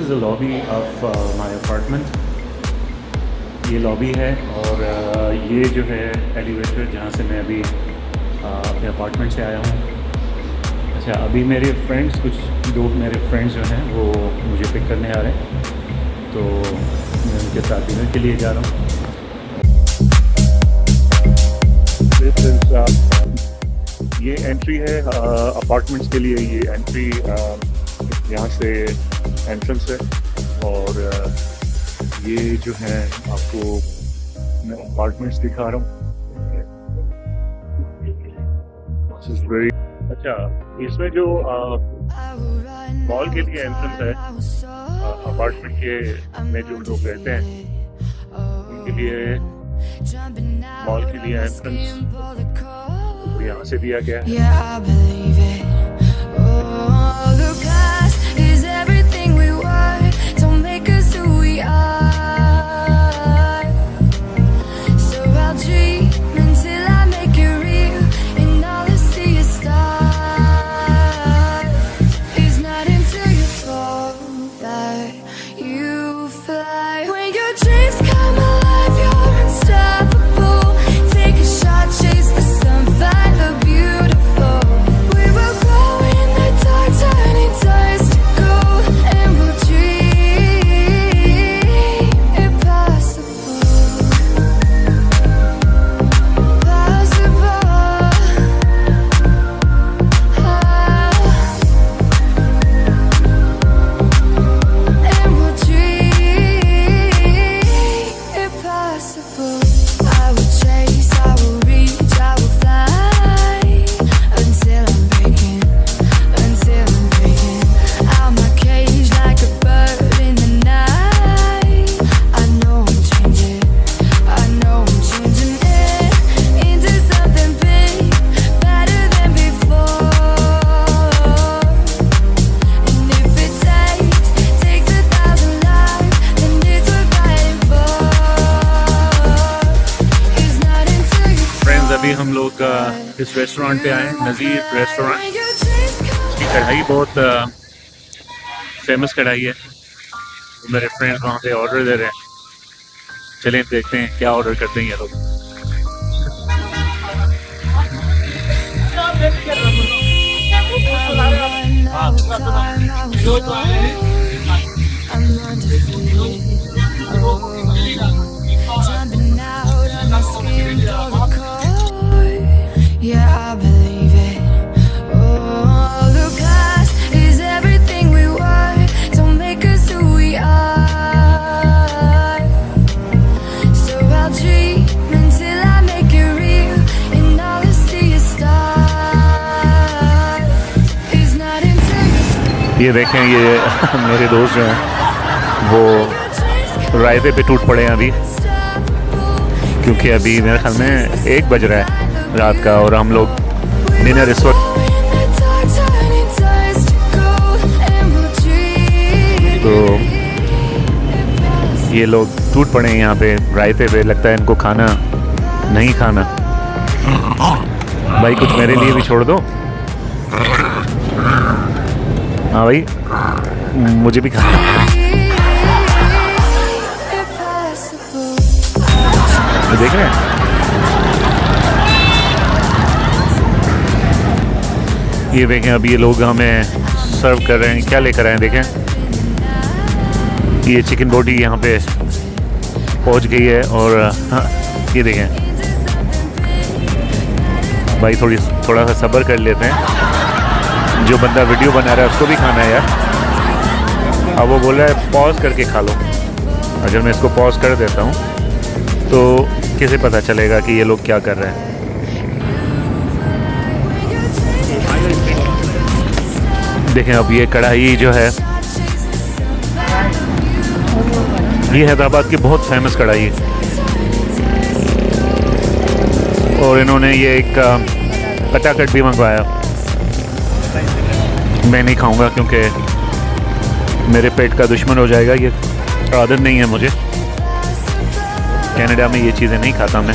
Is the lobby of my apartment. ये lobby है और ये जो है एलिवेटर जहाँ से मैं अभी अपने अपार्टमेंट से आया हूँ। अच्छा, अभी मेरे फ्रेंड्स दो मेरे फ्रेंड्स जो हैं वो मुझे पिक करने आ रहे हैं, तो मैं उनके साथ डिनर के लिए जा रहा हूँ। ये एंट्री है अपार्टमेंट्स के लिए। ये एंट्री यहाँ से एंट्रेंस है और ये जो है आपको मैं अपार्टमेंट्स दिखा रहा हूँ। अच्छा, इसमें जो मॉल के लिए एंट्रेंस है, अपार्टमेंट के में जो लोग रहते हैं उनके लिए मॉल के लिए एंट्रेंस यहाँ से दिया गया है। अभी हम लोग इस रेस्टोरेंट पे आए, नज़ीर रेस्टोरेंट। इसकी कढ़ाई बहुत फेमस कढ़ाई है। मेरे फ्रेंड्स वहाँ पे ऑर्डर दे रहे हैं, चलें देखते हैं क्या ऑर्डर करते हैं ये लोग। Yeah, I believe it. Oh, the past is everything we were. Don't make us who we are. So I'll dream until I make it real, and all I see is stars. It's not until ये देखें, ये मेरे दोस्त जो हैं वो रायते पे टूट पड़े हैं अभी, क्योंकि अभी मेरे ख्याल में 1 बज रहा है रात का और हम लोग डिनर इस वक्त, तो ये लोग टूट पड़े हैं यहाँ पे रायते पे। लगता है इनको खाना नहीं खाना। भाई कुछ मेरे लिए भी छोड़ दो। हाँ भाई, मुझे भी खाना। देख रहे हैं, ये देखें अभी ये लोग हमें सर्व कर रहे हैं। क्या लेकर आए हैं देखें, ये चिकन बोटी यहाँ पे पहुँच गई है और हाँ, ये देखें भाई थोड़ा सा सब्र कर लेते हैं। जो बंदा वीडियो बना रहा है उसको भी खाना है यार। अब वो बोल रहा है पॉज करके खा लो। अगर मैं इसको पॉज कर देता हूँ तो कैसे पता चलेगा कि ये लोग क्या कर रहे हैं। देखें अब ये कढ़ाई जो है, ये हैदराबाद की बहुत फेमस कढ़ाई है और इन्होंने ये एक कटाकट भी मंगवाया। मैं नहीं खाऊंगा क्योंकि मेरे पेट का दुश्मन हो जाएगा। ये आदत नहीं है मुझे, कनाडा में ये चीज़ें नहीं खाता मैं।